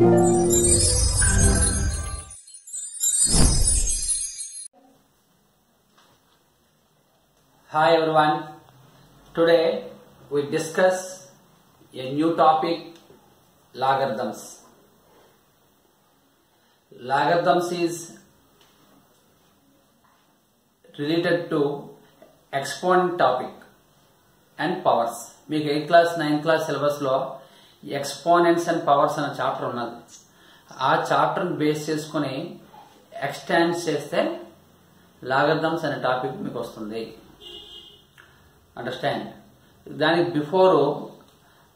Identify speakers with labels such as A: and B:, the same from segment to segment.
A: Hi everyone, today we discuss a new topic, logarithms. Logarithms is related to exponent topic and powers. మీకు 8th class 9th class syllabus లో exponents and powers అనే chapter ఉన్నది. ఆ చాప్టర్ని base చేసుకుని extend చేస్తే logarithms అనే topic మీకు వస్తుంది. అండర్స్టాండ్? దానికి బిఫోర్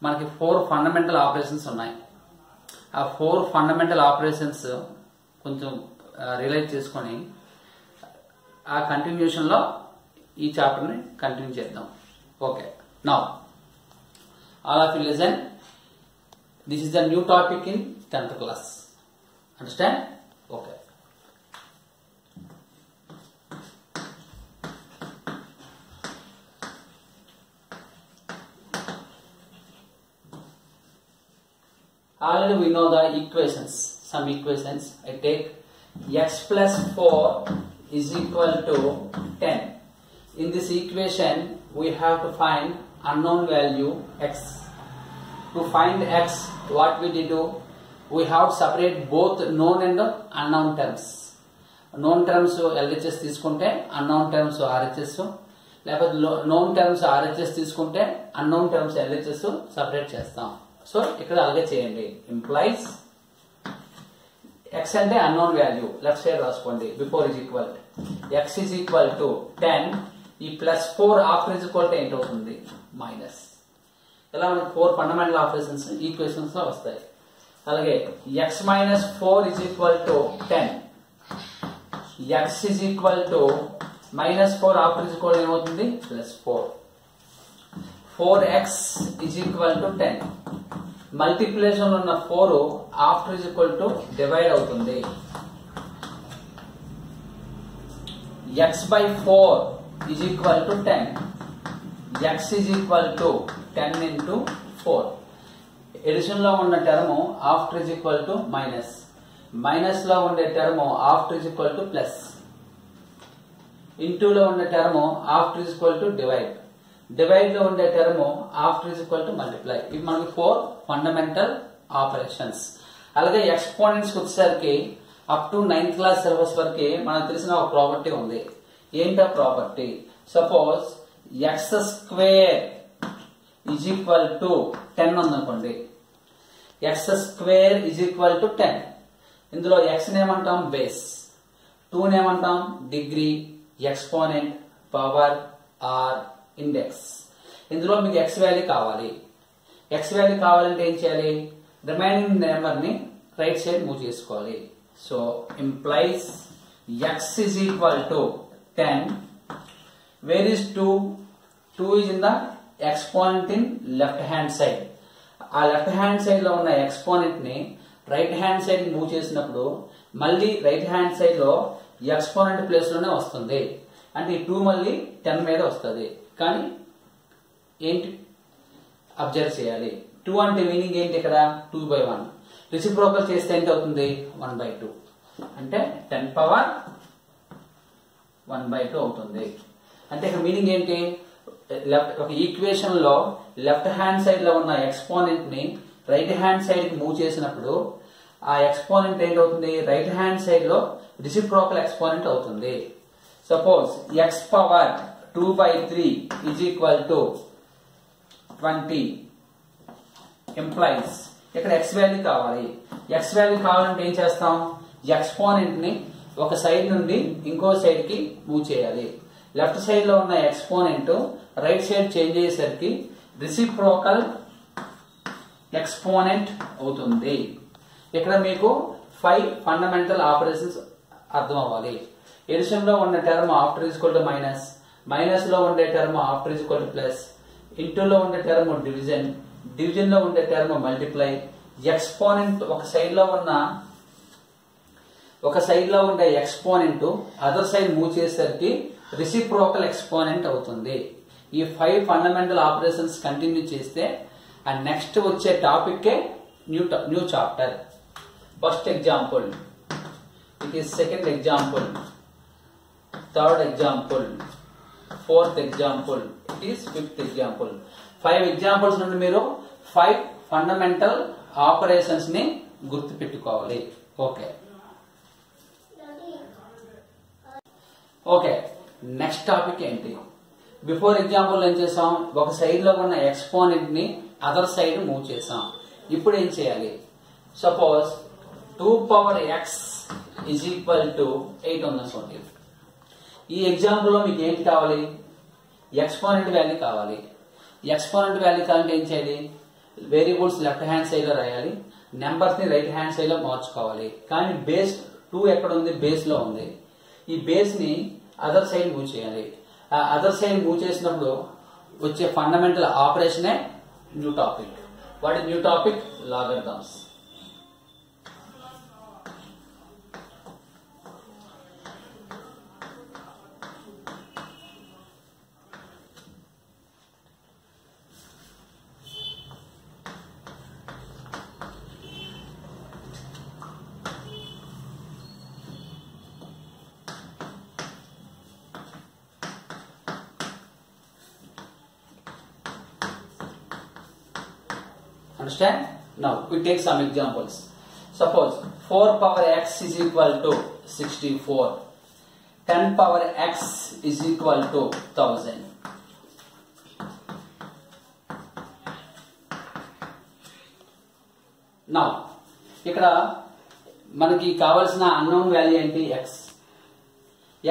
A: మనకి 4 ఫండమెంటల్ ఆపరేషన్స్ ఉన్నాయి. ఆ 4 ఫండమెంటల్ ఆపరేషన్స్ కొంచెం రియలైజ్ చేసుకొని ఆ కంటిన్యూషన్లో ఈ చాప్టర్ని కంటిన్యూ చేద్దాం. Okay, now all of you listen. This is the new topic in 10th class. Understand? Okay. Already we know the equations. Some equations. I take x plus 4 is equal to 10. In this equation, we have to find unknown value x. To find x, what we did do? We have to separate both known and unknown terms. Known terms LHS తీసుకుంటే unknown terms RHS, లేకపోతే known terms RHS తీసుకుంటే unknown terms LHS separate చేస్తాం. So ఇక్కడ అలాగే చేయండి. Implies x అంటే unknown value, left side రాసుకోండి. Before is equal x is equal to 10. ఈ plus 4 after is equal to ఏంటి అవుతుంది? మైనస్. ఇలా మనకి 4 ఫండమెంటల్ ఆపరేషన్స్ ఈక్వేషన్స్ లో వస్తాయి. అలాగే x minus 4 is equal to 10. x is equal to minus 4 after is equal ఏమవుతుంది? Plus 4. 4x is equal to 10. Multiplication లో ఉన్న 4 after is equal to divide అవుతుంది. x by 4 is equal to 10. x is equal to 10 into 4. Addition లో ఉన్న term after is equal to minus. Minus లో ఉండే term after is equal to plus. Into లో ఉండే term after is equal to divide. Divide లో ఉండే term after is equal to multiply. ఇవి మనకి 4 ఫండమెంటల్ ఆపరేషన్స్. అలాగే ఎక్స్పోనెంట్స్ వచ్చేసరికి up to 9th class syllabus వరకు మనకు తెలిసిన ఒక ప్రాపర్టీ ఉంది. ఏంటా property? Suppose X square is equal to 10 ఉందనుకోండి. X square is equal to 10. ఇందులో ఎక్స్ నేమంటాం? బేస్. 2 నేమంటాం? Degree, exponent, power or index. ఇందులో మీకు ఎక్స్ వాల్యూ కావాలి. ఎక్స్ వాల్యూ కావాలంటే ఏం చేయాలి? రిమైనింగ్ నెంబర్ ని రైట్ సైడ్ మూవ్ చేసుకోవాలి. So implies x is equal to 10. Where is 2? 2 is in the exponent in left hand side. ఆ లెఫ్ట్ హ్యాండ్ సైడ్ లో ఉన్న ఎక్స్పోనెంట్ ని రైట్ హ్యాండ్ సైడ్ మూవ్ చేసినప్పుడు మళ్ళీ రైట్ హ్యాండ్ సైడ్ లో exponent place లోనే వస్తుంది. అంటే ఈ 2 మళ్ళీ 10 మీద వస్తుంది. కానీ ఏంటి అబ్జర్వ్ చేయాలి? 2 అంటే మీనింగ్ ఏంటి? ఇక్కడ 2/1. రెసిప్రోకల్ చేస్తే ఎంత అవుతుంది? 1/2. అంటే 10 పవర్ 1/2 అవుతుంది. అంటే ఇక్కడ మీనింగ్ ఏంటి? ఒక ఈక్వేషన్ లో లెఫ్ట్ హ్యాండ్ సైడ్ లో ఉన్న ఎక్స్పోనెంట్ ని రైట్ హ్యాండ్ సైడ్ కి మూవ్ చేసినప్పుడు ఆ ఎక్స్పోనెంట్ ఏంటవుతుంది? రైట్ హ్యాండ్ సైడ్ లో రెసిప్రోకల్ ఎక్స్పోనెంట్ అవుతుంది. Suppose X power 2/3 is equal to 20. Employees ఇక్కడ ఎక్స్ వాల్యూ కావాలి. ఎక్స్ వాల్యూ కావాలంటే ఏం చేస్తాం? ఎక్స్పోనెంట్ ని ఒక సైడ్ నుండి ఇంకో సైడ్ కి మూవ్ చేయాలి. లెఫ్ట్ సైడ్ లో ఉన్న ఎక్స్పోనెంట్ రైట్ సైడ్ చేంజ్ అయ్యేసరికి రెసిప్రోకల్ ఎక్స్పోనెంట్ అవుతుంది. ఇక్కడ మీకు 5 ఫండమెంటల్ ఆపరేషన్స్ అర్థం అవ్వాలి. ఎడిషన్ లో ఉన్న term after is equal to minus, minus లో ఉండే term after is equal to plus, into లో ఉండే టర్మ్ డివిజన్, డివిజన్ లో ఉండే టర్మ్ మల్టిప్లై. ఎక్స్పోనెంట్ ఒక సైడ్ లో ఉండే ఎక్స్పోనెంట్ అదర్ సైడ్ మూవ్ చేసేసరికి రెసిప్రోకల్ ఎక్స్పోనెంట్ అవుతుంది. ఈ 5 ఫండమెంటల్ ఆపరేషన్స్ కంటిన్యూ చేస్తే ఆ నెక్స్ట్ వచ్చే topic new chapter. First example, it is second example, third example, fourth example, it is fifth example. 5 examples నుండి మీరు 5 ఫండమెంటల్ ఆపరేషన్స్ ని గుర్తు పెట్టుకోవాలి. ఓకే నెక్స్ట్ టాపిక్ ఏంటి? బిఫోర్ ఎగ్జాంపుల్ ఏం చేసాం, ఒక సైడ్ లో ఉన్న ఎక్స్పోనెంట్ ని అదర్ సైడ్ మూవ్ చేసాం. ఇప్పుడు ఏం చేయాలి? Suppose 2 power x is equal to 8 ఉందనుకోండి. ఈ ఎగ్జాంపుల్ లో మీకు ఏంటి కావాలి? ఎక్స్పోనెంట్ వాల్యూ కావాలి. ఎక్స్పోనెంట్ వాల్యూ కావాలంటే ఏం చేయాలి? వేరియబుల్స్ లెఫ్ట్ హ్యాండ్ సైడ్ లో రాయాలి, నెంబర్స్ ని రైట్ హ్యాండ్ సైడ్ లో మార్చుకోవాలి. కానీ బేస్ 2 ఎక్కడ ఉంది? బేస్ లో ఉంది. ఈ బేస్ ని అదర్ సైడ్ మూవ్ చేయాలి. ఆ అదర్ సైడ్ మూవ్ చేసినప్పుడు వచ్చే ఫండమెంటల్ ఆపరేషనే new topic. What is new topic? Logarithms. Understand? Now we take some examples. Suppose 4 power x is equal to 64. 10 power x is equal to 1000. Now ఇక్కడ మనకి కావాల్సిన unknown value ఏంటి? x.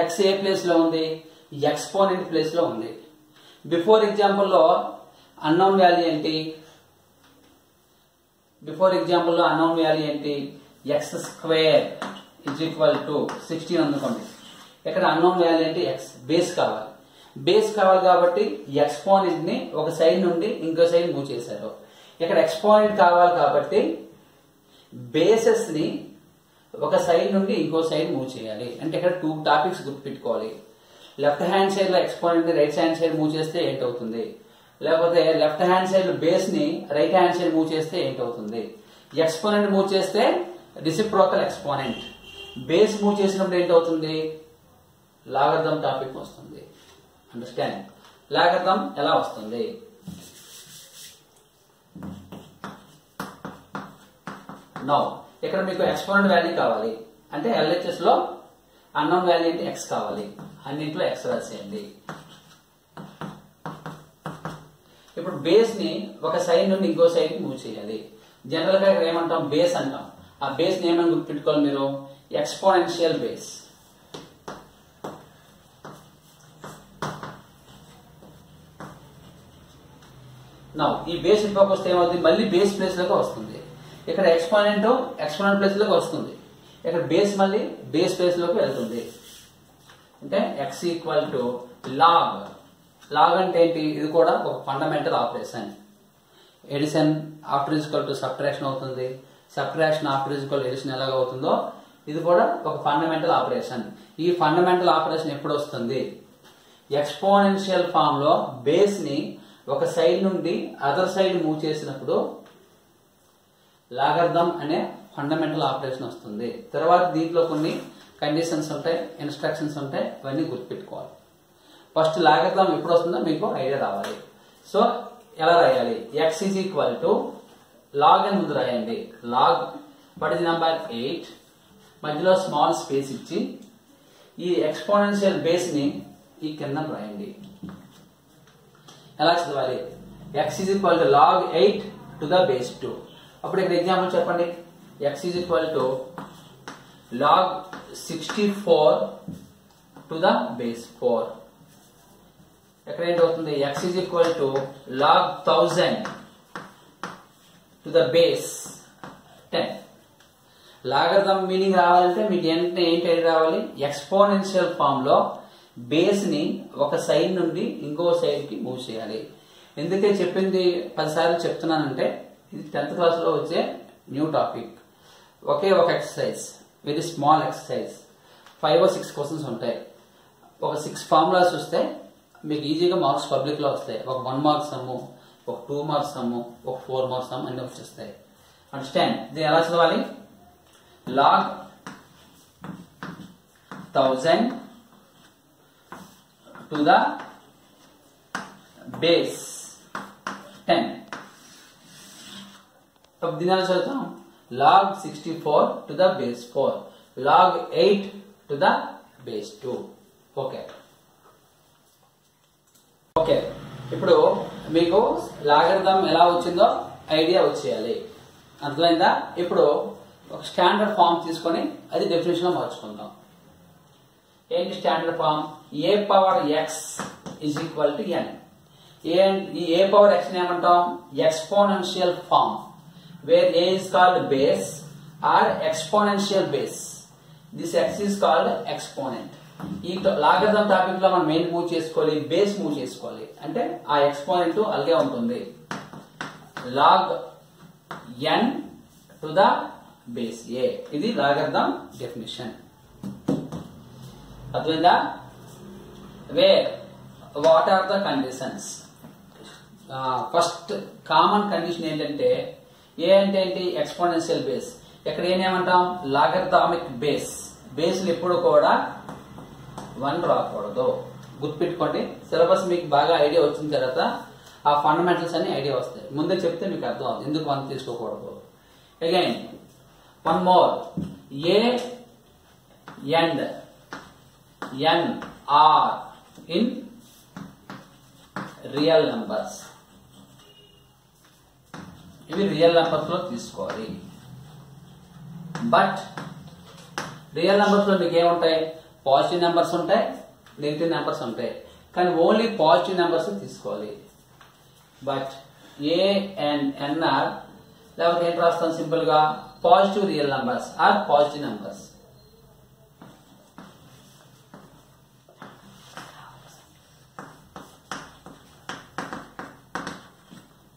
A: x ఏ place లో ఉంది? Exponent place లో ఉంది. Before example లో unknown value ఏంటి? x square is equal to 16 అనుకోండి. ఇక్కడ అన్నోన్ వాల్యూ ఏంటి? x. బేస్ కావాలి. బేస్ కావాలి కాబట్టి ఎక్స్పోనెంట్ ని ఒక సైడ్ నుండి ఇంకో సైడ్ మూవ్ చేశారు. ఇక్కడ ఎక్స్పోనెంట్ కావాలి కాబట్టి బేసెస్ ని ఒక సైడ్ నుండి ఇంకో సైడ్ మూవ్ చేయాలి. అంటే ఇక్కడ 2 టాపిక్స్ గుర్తుపెట్టుకోవాలి. లెఫ్ట్ హ్యాండ్ సైడ్ లో ఎక్స్పోనెంట్ ని రైట్ హ్యాండ్ సైడ్ మూవ్ చేస్తే ఏంటవుతుంది? లేకపోతే లెఫ్ట్ హ్యాండ్ సైడ్ బేస్ ని రైట్ హ్యాండ్ సైడ్ మూవ్ చేస్తే ఏంటవుతుంది? ఎక్స్పోనెంట్ మూవ్ చేస్తే రెసిప్రోకల్ ఎక్స్పోనెంట్. బేస్ మూవ్ చేసినప్పుడు ఏంటవుతుంది? లాగరిథం టాపిక్ వస్తుంది. అండర్స్టాండ్? లాగరిథం ఎలా వస్తుంది? నౌ ఇక్కడ మీకు ఎక్స్పోనెంట్ వాల్యూ కావాలి అంటే LHS లో అన్నోన్ వాల్యూ ఏంటి? x కావాలి. అన్నింటిలో x రాసేయండి. ఇప్పుడు బేస్ ని ఒక సైడ్ నుండి ఇంకో సైడ్ కి మూవ్ చేయాలి. జనరల్ గా ఇక్కడ ఏమంటాం? బేస్ అంటాం. ఆ బేస్ ని ఏమని గుర్తుపెట్టుకోవాలి మీరు? Exponential base. నౌ ఈ బేస్ ఇంకొక వస్తే ఏమవుతుంది? మళ్ళీ బేస్ ప్లేస్ లోకి వస్తుంది. ఇక్కడ ఎక్స్పోనెంట్ ప్లేస్ లోకి వస్తుంది. ఇక్కడ బేస్ మళ్ళీ బేస్ ప్లేస్ లోకి వెళ్తుంది. అంటే x equal to log. Log అంటే ఏంటి? ఇది కూడా ఒక fundamental operation. Addition after equal to subtraction అవుతుంది. Subtraction after equal to addition ఎలాగ అవుతుందో ఇది కూడా ఒక ఫండమెంటల్ ఆపరేషన్. ఈ ఫండమెంటల్ ఆపరేషన్ ఎప్పుడు వస్తుంది? ఎక్స్పోనెన్షియల్ ఫామ్ లో బేస్ ని ఒక సైడ్ నుండి అదర్ సైడ్ మూవ్ చేసినప్పుడు లాగరిథం అనే ఫండమెంటల్ ఆపరేషన్ వస్తుంది. తర్వాత దీంట్లో కొన్ని కండిషన్స్ ఉంటాయి, ఇన్స్ట్రక్షన్స్ ఉంటాయి, ఇవన్నీ గుర్తుపెట్టుకోవాలి. ఫస్ట్ లాగరిథం ఎప్పుడు వస్తుందో మీకు ఐడియా రావాలి. సో ఎలా రాయాలి? x is equal to log అని ముందు రాయండి. లాగ్ వాట్ ఇస్ నంబర్ 8 మధ్యలో స్మాల్ స్పేస్ ఇచ్చి ఈ ఎక్స్పోనెన్షియల్ బేస్ ని ఈ కింద రాయండి. ఎలా చదవాలి? x is equal to log 8 to the base 2. అప్పుడు ఇక్కడ ఎగ్జాంపుల్ చెప్పండి. x is equal to log 64 to the base 4. ఎక్కడ ఏంటవుతుంది? x is equal to log 1000 to the base 10. Logarithm meaning రావాలంటే మీకు ఏంటి రావాలి? ఎక్స్పోనెన్షియల్ ఫామ్ లో బేస్ ని ఒక సైడ్ నుండి ఇంకో సైడ్ కి మూవ్ చేయాలి. ఎందుకే చెప్పింది 10 సార్లు చెప్తున్నానంటే ఇది 10th క్లాస్ లో వచ్చే న్యూ టాపిక్. ఒకే ఒక exercise, very small exercise, 5 or 6 questions ఉంటాయి. ఒక 6 ఫార్ములాస్ వస్తే మీకు ఈజీగా మార్క్స్ పబ్లిక్ లో వస్తాయి. ఒక 1 మార్క్ సమ్ము, ఒక 2 మార్క్స్ సమ్ము, ఒక 4 మార్క్స్ సమ్ అన్ని వచ్చేస్తాయి. అండర్స్టాండ్? ఇది ఎలా చదవాలి? log 1000 to the base 10. अब दिना चलता हूं log 64 to the base 4, log 8 to the base 2. Okay okay ఇప్పుడు మీకు లాగరిథం ఎలా వచ్చిందో ఐడియా వచ్చేయాలి. అర్థమైందా? ఇప్పుడు ఒక స్టాండర్డ్ ఫామ్ తీసుకొని అది డెఫినేషన్ లో మార్చుకుందాం. ఏంటి standard form? A power x is equal to n. ఈ ఏ పవర్ ఎక్స్ ఏమంటాం? Exponential form where a is called base or exponential base. This x is called exponent. ఈ లాగరిథం టాపిక్ లో మనం మెయిన్ మూవ్ చేసుకోవాలి, base move చేసుకోవాలి. అంటే ఆ exponent అలాగే ఉంటుంది. Log n to the base a, ఇది లాగరిథం డెఫినిషన్. అర్థమైందా? Where what are the conditions? First common condition ఏంటంటే ఏ అంటే ఏంటి? Exponential base. ఇక్కడ ఏమంటాం? Logarithmic base. బేస్లు ఎప్పుడు కూడా 1 రాకూడదు. గుర్తుపెట్టుకోండి. సిలబస్ మీకు బాగా ఐడియా వచ్చిన తర్వాత ఆ ఫండమెంటల్స్ అన్ని ఐడియా వస్తాయి. ముందే చెప్తే మీకు అర్థం అవుతుంది ఎందుకు 1 తీసుకోకూడదు. Again one more, a and n are in real numbers. ఇవి రియల్ నంబర్స్ లో తీసుకోవాలి. బట్ రియల్ నంబర్స్ లో మీకు ఏముంటాయి? పాజిటివ్ నెంబర్స్ ఉంటాయి, నెగిటివ్ నెంబర్స్ ఉంటాయి. కానీ ఓన్లీ పాజిటివ్ నెంబర్స్ తీసుకోవాలి. బట్ ఏ అండ్ ఎన్ఆర్ లేకపోతే ఏంటి రాస్తాం? సింపుల్ గా positive real numbers or positive numbers.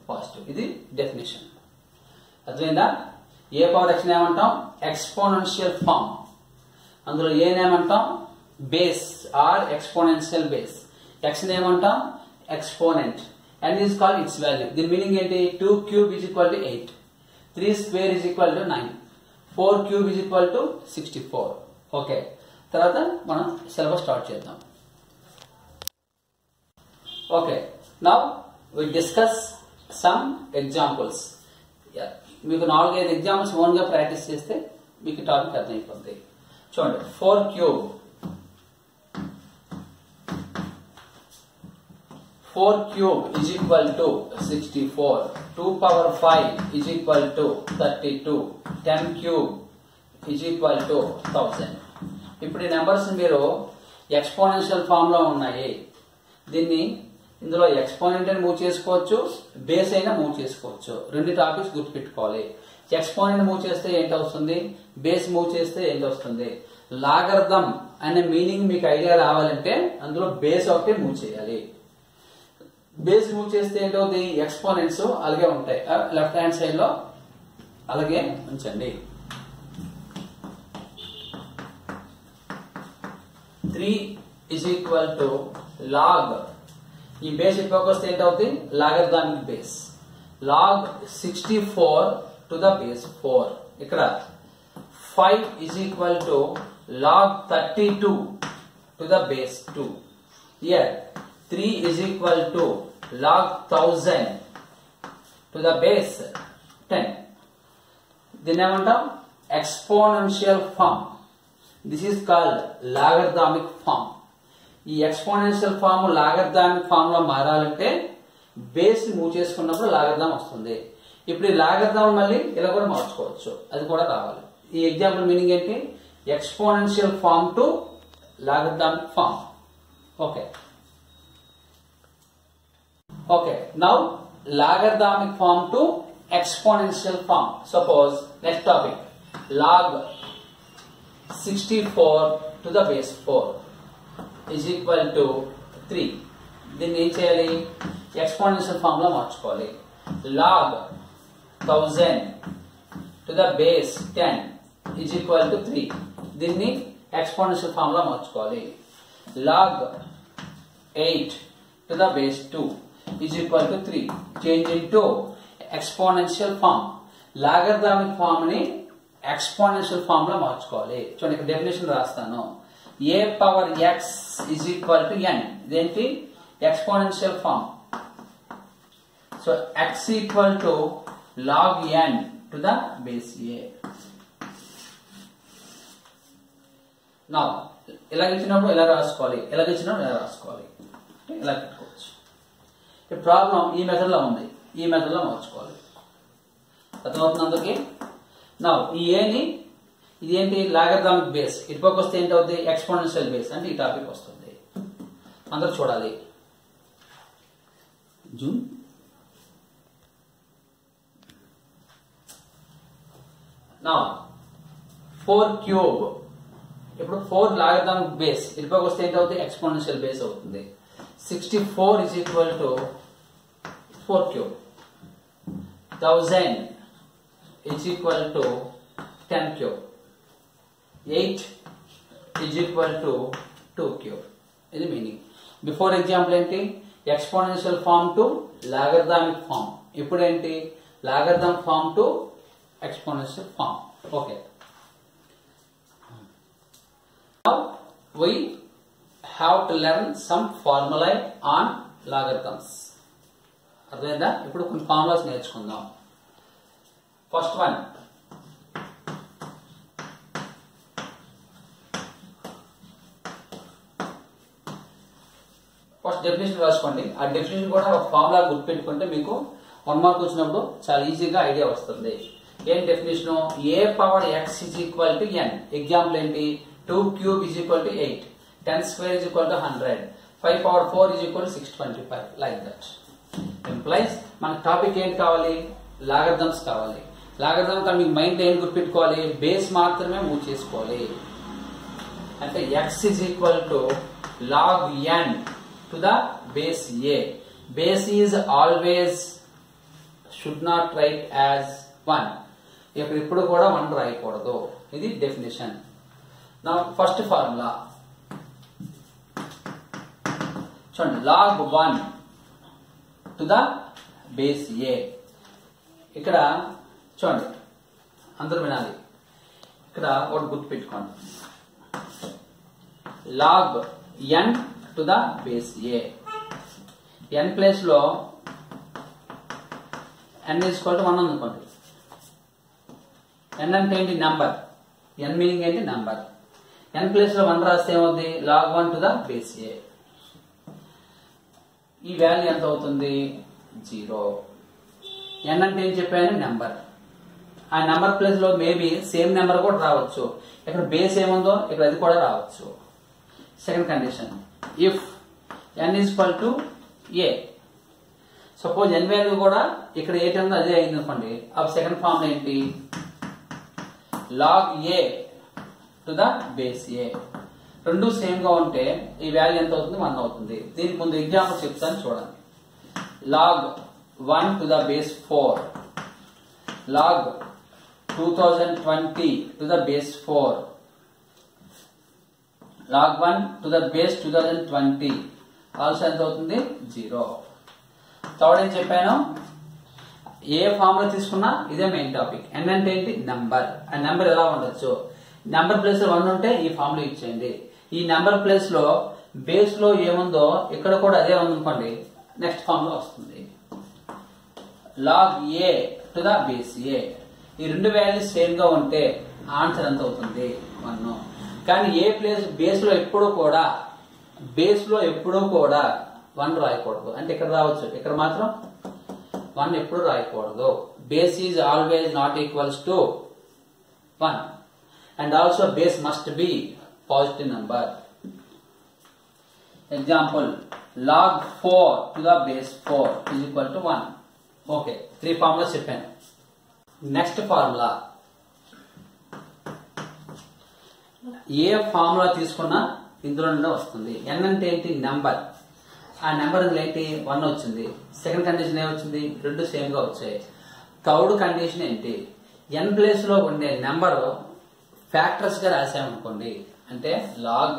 A: Positive, ఇది డెఫినేషన్. అర్థమైందా? ఏ పవర్ ఎక్స్ ఏమంటాం? Exponential form. అందులో ఏమంటాం? Base or exponential base. X ఏమంటాం? Exponent. And is called its value. దీని మీనింగ్ ఏంటి? 2 cube is equal to 8, 3 square is equal to 9, 4 cube is equal to 64. Okay, తర్వాత మనం syllabus start చేద్దాం. Okay, now we discuss some examples. మీకు 4-5 examples own గా practice చేస్తే మీకు topic అర్థమైపోతుంది. చూడండి, 4 cube 4 cube is equal to 64, 2 power 5 is equal to 32, 10 cube is equal to 1000. ఇప్పుడు ఈ నెంబర్స్ మీరు ఎక్స్పోనెన్షియల్ ఫామ్ లో ఉన్నాయి. దీన్ని ఇందులో ఎక్స్పోనెంట్ అని మూవ్ చేసుకోవచ్చు, బేస్ అయినా మూవ్ చేసుకోవచ్చు. 2 టాపిక్స్ గుర్తుపెట్టుకోవాలి. ఎక్స్పోనెంట్ మూవ్ చేస్తే ఏంటి వస్తుంది, బేస్ మూవ్ చేస్తే ఏంటి వస్తుంది. లాగరిథం అనే మీనింగ్ మీకు ఐడియా రావాలంటే అందులో బేస్ ఒకటి మూవ్ చేయాలి. బేస్ మూవ్ చేస్తే ఏంటవుతుంది? ఎక్స్పోనెంట్స్ అలాగే ఉంటాయి. లెఫ్ట్ హ్యాండ్ సైడ్ లో అలాగే ఉంచండి. 3 ఈజ్ ఈక్వల్ టు లాగ్, ఈ బేస్ ఇటుపక్క వస్తే ఏంటవుతుంది? Logarithmic base. Log 64 to the base 4. ఇక్కడ 5 is equal to log 32 to the base 2. Here 3 is equal to log 1000 to the base 10. దీన్ని ఏమంటాం? Exponential form. This is called logarithmic form. ఈ exponential form logarithmic form లో మారాలంటే base move చేసుకున్నప్పుడు logarithm వస్తుంది. ఇప్పుడు ఈ లాగరిథం మళ్ళీ ఇలా కూడా మార్చుకోవచ్చు, అది కూడా రావాలి. ఈ ఎగ్జాంపుల్ మీనింగ్ ఏంటి? Exponential form to logarithmic form. Okay okay, now logarithmic form to exponential form. Suppose next topic, log 64 to the base 4 is equal to 3. దీన్ని ఏం చేయాలి? ఎక్స్పోనెన్షియల్ ఫామ్ లో మార్చుకోవాలి. log 1000 to the base 10 is equal to 3. దీన్ని exponential form లో మార్చుకోవాలి. log 8 to the base 2 is equal to 3. Change into exponential form. Logarithmic form ని exponential form లో మార్చుకోవాలి. చూడండి ఇక్కడ డెఫినేషన్ రాస్తాను. A power x is equal to n. ఇదేంటి exponential form. So x equal to log n to the base a. నా ఇలా ఇచ్చినప్పుడు ఇలా రాసుకోవాలి, ఇలా ఇచ్చినప్పుడు ఇలా రాసుకోవాలి, ఇలా పెట్టుకోవచ్చు. ఈ ప్రాబ్లం ఈ మెథడ్ లో ఉంది, ఈ మెథడ్ లో మార్చుకోవాలి. అర్థమవుతుంది అందరికి? నా ఈ ఏని ఇది ఏంటి లాగరిథమిక్ బేస్, ఇటుపక్క వస్తే ఏంటి అవుతుంది ఎక్స్పోనెన్షియల్ బేస్, అంటే ఈ టాపిక్ వస్తుంది. అందరూ చూడాలి. జూన్ నా 4 క్యూబ్. ఇప్పుడు 4 లాగరిథమిక్ బేస్, ఇటుపక్క వస్తే ఏంటి అవుతుంది ఎక్స్పోనెన్షియల్ బేస్ అవుతుంది. 64 is equal to 4 cube. 1000 is equal to 10 cube. 8 is equal to 2 cube. ఇది మీనింగ్. బిఫోర్ ఎగ్జాంపుల్ ఏంటి exponential form to logarithmic form. ఇప్పుడు ఏంటి logarithmic form to exponential form. Okay, now we have to learn some formulae on logarithms. అర్థమైందా? ఇప్పుడు కొన్ని formulas నేర్చుకుందాం. First one, first definition రాసుకోండి. ఆ డెఫినేషన్ కూడా ఒక ఫార్ములా గుర్తుపెట్టుకుంటే మీకు 1 మార్క్ వచ్చినప్పుడు చాలా ఈజీగా ఐడియా వస్తుంది. ఏం definition? A power x is equal to n. Example ఏంటి 2 cube is equal to 8, 10 square is equal to 100, 5 power 4 is equal to 625, like that. Implies మన టాపిక్ ఏంటి కావాలి? లాగరిథమ్స్ కావాలి. లాగరిథమ్ కానీ మీకు మైండ్ ఏం గుర్తుపెట్టుకోవాలి? బేస్ మాత్రమే మూవ్ చేసుకోవాలి. అంటే x is equal to log n to the base a. Base is always should not write as 1. ఇక్కడ ఇప్పుడు కూడా 1 రాయకూడదు. ఇది డెఫినేషన్. నా ఫస్ట్ ఫార్ములా చూడండి, log 1 to the base a. ఇక్కడ చూడండి అందరూ వినాలి. ఇక్కడ ఒకటి గుర్తు పెట్టుకోండి, log n to the base a. n place లో n is equal to 1 అనుకోండి. n అంటే ఏంటి? నంబర్. n మీనింగ్ ఏంటి? నంబర్. n ప్లేస్ లో 1 రాస్తే ఏమవుతుంది? log 1 to the base a. ఈ వాల్యూ ఎంత అవుతుంది? 0. n అంటే ఏం చెప్పాను? నెంబర్. ఆ నెంబర్ ప్లేస్ లో మేబీ సేమ్ నెంబర్ కూడా రావచ్చు. ఇక్కడ బేస్ ఏముందో ఇక్కడ అది కూడా రావచ్చు. Second condition, if n is equal to a. Suppose n value కూడా ఇక్కడ ఏటి ఉందో అదే అయింది అనుకోండి. అప్పుడు సెకండ్ ఫార్మ్ ఏంటి? log a to the base a. రెండు సేమ్ గా ఉంటే ఈ వాల్యూ ఎంత అవుతుంది? 1 అవుతుంది. దీనికి ముందు ఎగ్జాంపుల్ చెప్తాను చూడండి. log 1 to the base 4, log 2020 to the base 4, log 1 to the base 2020 also ఎంత అవుతుంది? 0. థర్డ్ ఏం చెప్పాను? ఏ ఫార్ములా తీసుకున్నా ఇదే మెయిన్ టాపిక్. n అంటే ఏంటి? నంబర్. ఆ నెంబర్ ఎలా ఉండొచ్చు? నెంబర్ ప్లేస్ లో 1 ఉంటే ఈ ఫార్ములా ఇచ్చేయండి. ఈ నెంబర్ ప్లేస్ లో బేస్ లో ఏముందో ఇక్కడ కూడా అదే ఉందనుకోండి, నెక్స్ట్ ఫార్ములా వస్తుంది. log a to the base a. ఈ రెండు వాల్యూస్ సేమ్ గా ఉంటే ఆన్సర్ ఎంత అవుతుంది? 1. కానీ ఏ ప్లేస్ బేస్ లో ఎప్పుడూ కూడా 1 రాయకూడదు. అంటే ఇక్కడ రావచ్చు, ఇక్కడ మాత్రం 1 ఎప్పుడు రాయకూడదు. Base is always not equals to 1 and also base must be positive number. Example log 4 to the base 4 is equal to 1. Okay, 3 formulas చెప్పాను. నెక్స్ట్ ఫార్ములా, ఏ ఫార్ములా తీసుకున్నా ఇందులో నుండి వస్తుంది. n అంటే ఏంటి? నెంబర్. ఆ నెంబర్ ఏంటి? 1 వచ్చింది. సెకండ్ కండిషన్ ఏమొచ్చింది? రెండు సేమ్ గా వచ్చాయి. థర్డ్ కండిషన్ ఏంటి? n ప్లేస్ లో ఉండే నెంబర్ ఫ్యాక్టర్స్ గా రాసామనుకోండి, అంటే log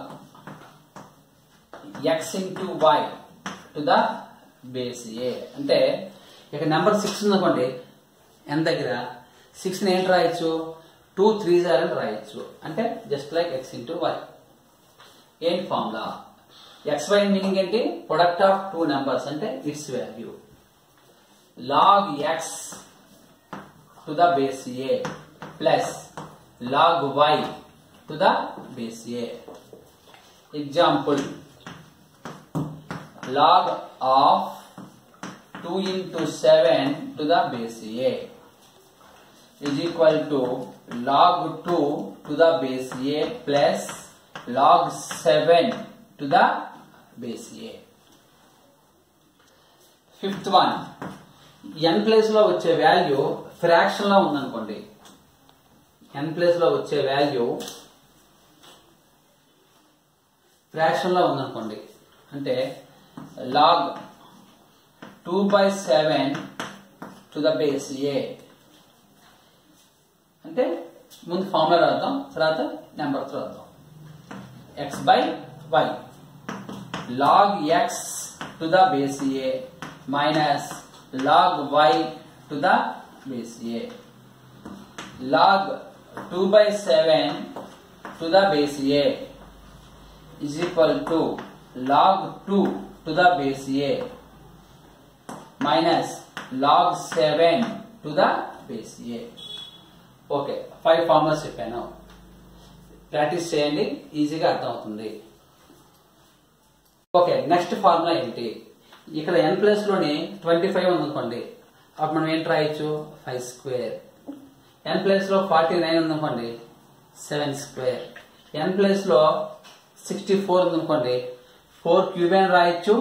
A: x into y to the base a. అంటే ఇక్కడ నెంబర్ 6 ఉందనుకోండి, n దగ్గర 6 ని ఏంటి రాయొచ్చు? 2 3s అని రాయొచ్చు. అంటే just like x into y. ఏంటి ఫార్ములా? xy మీనింగ్ ఏంటి? ప్రొడక్ట్ ఆఫ్ టూ నెంబర్స్ అంటే it's value. log x to the base a plus log y to the base a. Example, log of 2 into 7 to the base a is equal to log 2 to the base a plus log 7 to the base a. Fifth one, n place లో వచ్చే value fraction లో ఉందనుకోండి. n place లో వచ్చే value fraction లో ఉందనుకోండి. అంటే log 2/7 to the base a. అంటే ముందు ఫార్ములా రాద్దాం, తర్వాత నెంబర్ రాద్దాం. x by y log x to the base a minus log y to the base a. Log 2/7 to the base a is equal to log 2 to the base a minus log 7 to the base a. Okay, 5 formulas చెప్పాను. Practice చేయండి, ఈజీగా అర్థమవుతుంది. Okay, next formula ఏంటి? ఇక్కడ n plus లోని 25 ఉందనుకోండి, అప్పుడు మనం ఏంటి రాయొచ్చు? 5 స్క్వేర్. n ప్లస్ లో 49 ఉందనుకోండి, 7 స్క్వేర్. n ప్లస్ లో 64 ఉందనుకోండి, 4 క్యూబ్ అయినా రాయొచ్చు,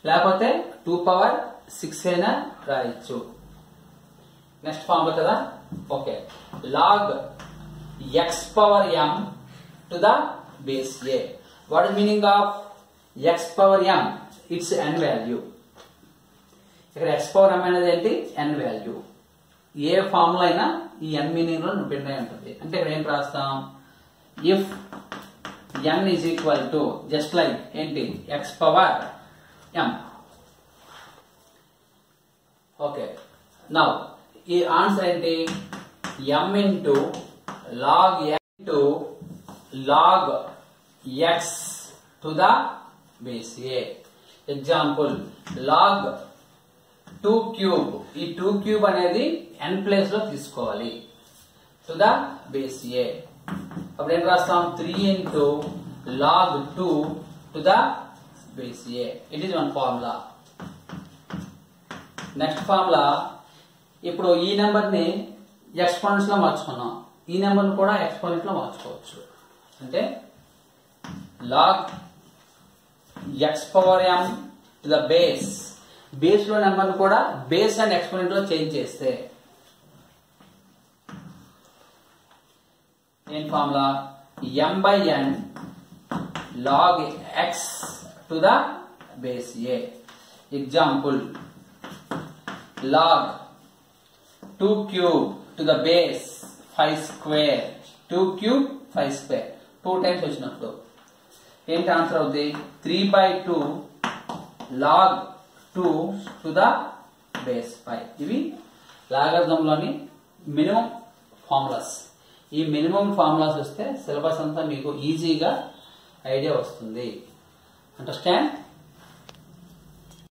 A: లేకపోతే 2 పవర్ 6 అయినా రాయొచ్చు. నెక్స్ట్ ఫార్ములా కదా. Okay, log x power m to the base a. What is meaning of x power m? It's n value. ఇక్కడ x పవర్ m అనేది ఏంటి? n value. ఏ ఫార్ములా అయినా ఈ n మీనింగ్ లో డిపెండ్ అయి ఉంటుంది. అంటే ఇక్కడ ఏం రాస్తాం? If n is equal to just like ఏంటి? x power m. Okay, now ఈ ఆన్సర్ ఏంటి? m into log x into log x to the base a. Example, log 2 cube. ఈ 2 క్యూబ్ అనేది n ప్లేస్ లో తీసుకోవాలి, టు ద బేస్ a. అప్పుడు ఏం రాస్తాం? 3 into log 2 to the base a. It is one formula. Next formula, ఇప్పుడు ఈ number ని ఎక్స్పోనెంట్స్ లో మార్చుకున్నాం, ఈ నెంబర్ ని కూడా ఎక్స్పోనెంట్ లో మార్చుకోవచ్చు. అంటే log x power m to the base. Base లో నెంబర్ ని కూడా బేస్ అండ్ ఎక్స్పోనెంట్ లో చేంజ్ చేస్తే ఏం formula? m by n log x to the base a. Example, log 2 cube to the base 5 square. 2 cube 5 square. 2 times వచ్చినప్పుడు ఏంటి answer అవుతుంది? 3/2 log 2 to the base 5. ఇవి లాగరిథంలోని మినిమం ఫార్ములాస్. ఈ minimum formulas వస్తే సిలబస్ అంతా మీకు ఈజీగా ఐడియా వస్తుంది. Understand?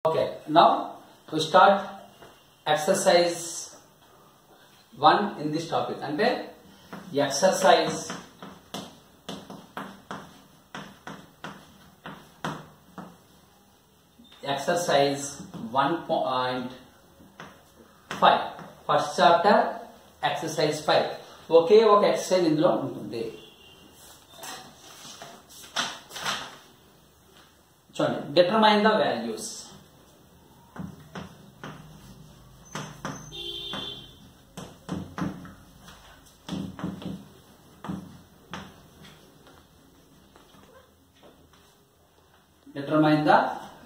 A: Okay, now we start exercise 1 in this topic. అంటే ఎక్సర్సైజ్ 1.5. First chapter exercise 5. ఒకే ఒక ఎక్సర్సైజ్ ఇందులో ఉంటుంది. చూడండి, determine the values. Determine the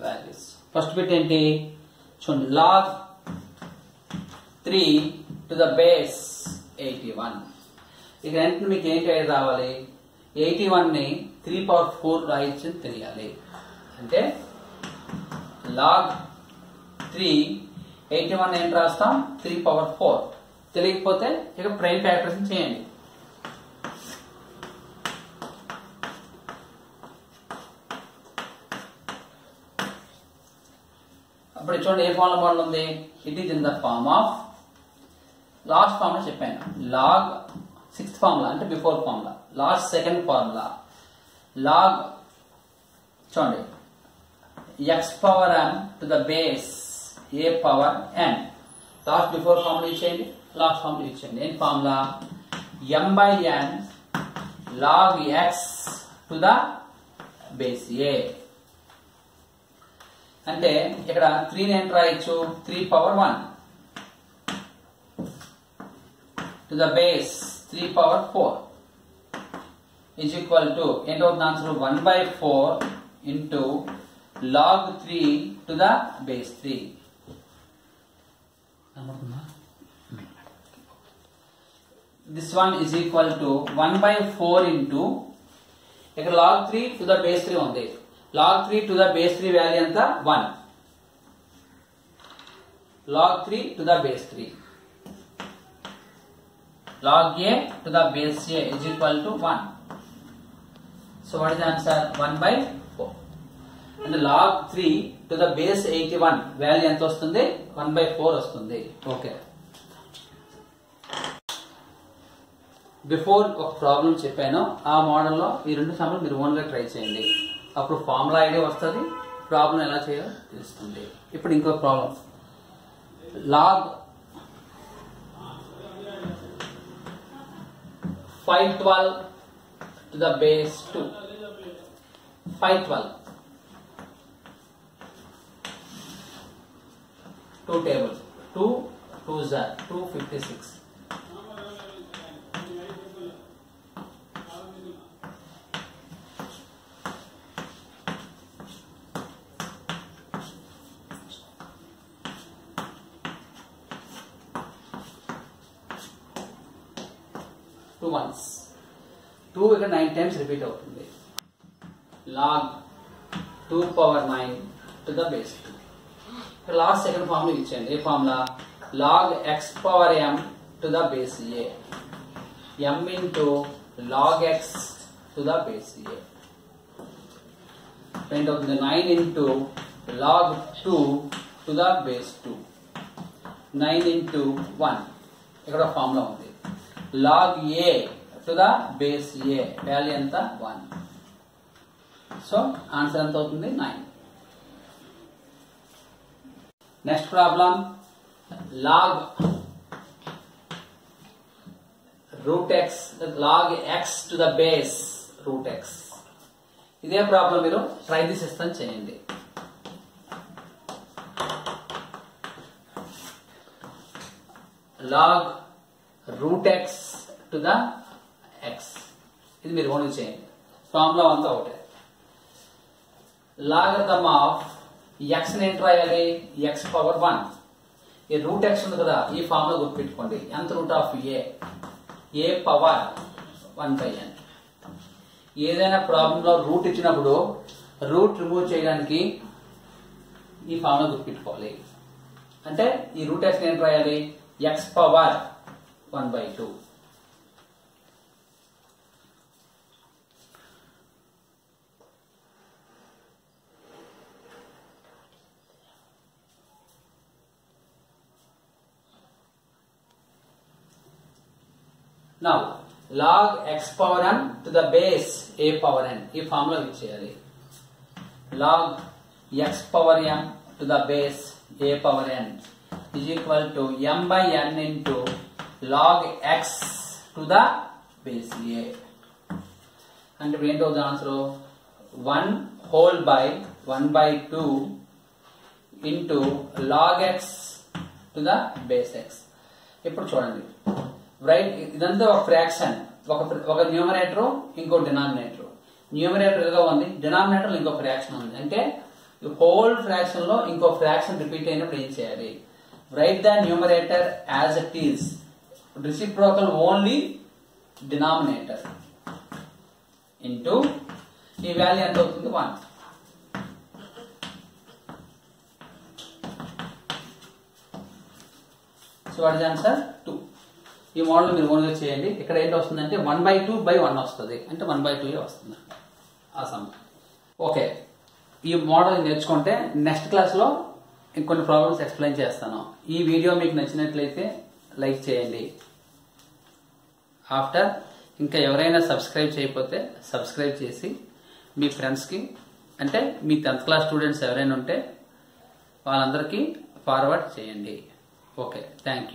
A: values. First bit ఏంటి? చూడండి, log 3 టు ద బేస్ 81. ఇక వెంటనే మీకు ఏంటి ఐడియా రావాలి? 81 ని 3/4 రాయొచ్చు తెలియాలి. అంటే log 3 81 ఏంటి రాస్తాం? 3/4. తెలియకపోతే ఇక ప్రైమ్ ఫ్యాక్టర్స్ చేయండి. అప్పుడు చూడండి ఏ ఫార్ములా మోడల్ ఉంది. It is in the form of last formula చెప్పాను, లాగ్ 6th ఫార్ములా అంటే before formula, last 2nd formula log చూడండి x power n to the base a power n. Last before formula ఇచ్చేయండి, last formula ఇచ్చేయండి. ఏం formula m by n log x to the base a. అంటే ఇక్కడ 3 ని ఎంత రాయొచ్చు, 3 power 1 to the base 3 power 4 is equal to ఏంటవుతుంది answer 1/4 into log 3 to the base 3. This one is equal to 1/4 into ఇక్కడ log 3 to the base 3 ఉంది. log 3 to the base 3 value ఎంత 1. log 3 to the base 3 log a to the base a is equal to 1. So what is the answer? 1/4. And log 3 to the base 81 value ఎంత వస్తుంది? 1/4 వస్తుంది. Okay, before ఒక problem చెప్పాను, ఆ మోడల్లో ఈ 2 సమ్లు మీరు ఓన్ గా ట్రై చేయండి. అప్పుడు ఫార్ములా ఐడియా వస్తుంది, ప్రాబ్లం ఎలా చేయాలో తెలుస్తుంది. ఇప్పుడు ఇంకో problem log 512 to the base 2. 512 2 tables 2 2s are 256. Two ones 2 ఇక్కడ 9 times రిపీట్ అవుతుంది. log 2 power 9 to the base 2. ఇక్కడ లాస్ట్ 2nd ఫార్ములా ఇచ్చేయండి. ఏ formula log x power m to the base a m into log x to the base a print అవుతుంది. 9 into log 2 to the base 2 9 into 1. ఇక్కడ formula ఉంది log a to the base a value ఎంత 1. So answer ఎంత అవుతుంది 9. Next problem log root x log x to the base root x. ఇదే problem మీరు try this ఇస్తాను చేయండి. log root x to the x ఇది మీరు ఓన్లీ చేయండి. ఫార్ములా అంతా ఒకటే. లాగరిథమ్ ఆఫ్ x ని ఎంత రాయాలి? x power 1. ఈ రూట్ x ఉంది కదా, ఈ ఫార్ములా గుర్తుపెట్టుకోండి. ఎంత root of a power 1/n. ఏదైనా ప్రాబ్లం లో రూట్ ఇచ్చినప్పుడు రూట్ రిమూవ్ చేయడానికి ఈ ఫార్ములా గుర్తుపెట్టుకోవాలి. అంటే ఈ రూట్ x ని ఎంత రాయాలి? x power 1/2. Now log x power n to the base a power n ఈ ఫార్ములా యూజ్ చేయాలి. log x power m to the base a power n is equal to m by n into log x to the base a. అంటే ఇప్పుడు ఏంటో answer 1 whole by 1/2 into log x to the base x. ఇప్పుడు చూడండి, right, ఇదంతా ఒక fraction, ఒక numerator ఇంకో denominator. Numerator ఇదిగా ఉంది, డినామినేటర్ ఇంకో ఫ్రాక్షన్ ఉంది. అంటే హోల్ ఫ్రాక్షన్ లో ఇంకో ఫ్రాక్షన్ రిపీట్ అయినప్పుడు ఏం చేయాలి? Right the numerator as it is, reciprocal only denominator into ఈ వాల్యూ ఎంత అవుతుంది? 1. So what is answer 2. ఈ మోడల్ మీరు ఓన్గా చేయండి. ఇక్కడ ఏంటి వస్తుందంటే 1/2/1 వస్తుంది, అంటే 1/2 వస్తుంది ఆ సమ్. ఓకే, ఈ మోడల్ నేర్చుకుంటే నెక్స్ట్ క్లాస్లో ఇంకొన్ని ప్రాబ్లమ్స్ ఎక్స్ప్లెయిన్ చేస్తాను. ఈ వీడియో మీకు నచ్చినట్లయితే లైక్ చేయండి. ఆఫ్టర్ ఇంకా ఎవరైనా సబ్స్క్రైబ్ చేయకపోతే సబ్స్క్రైబ్ చేసి మీ ఫ్రెండ్స్కి, అంటే మీ 10th క్లాస్ స్టూడెంట్స్ ఎవరైనా ఉంటే వాళ్ళందరికీ ఫార్వర్డ్ చేయండి. Okay, thank you.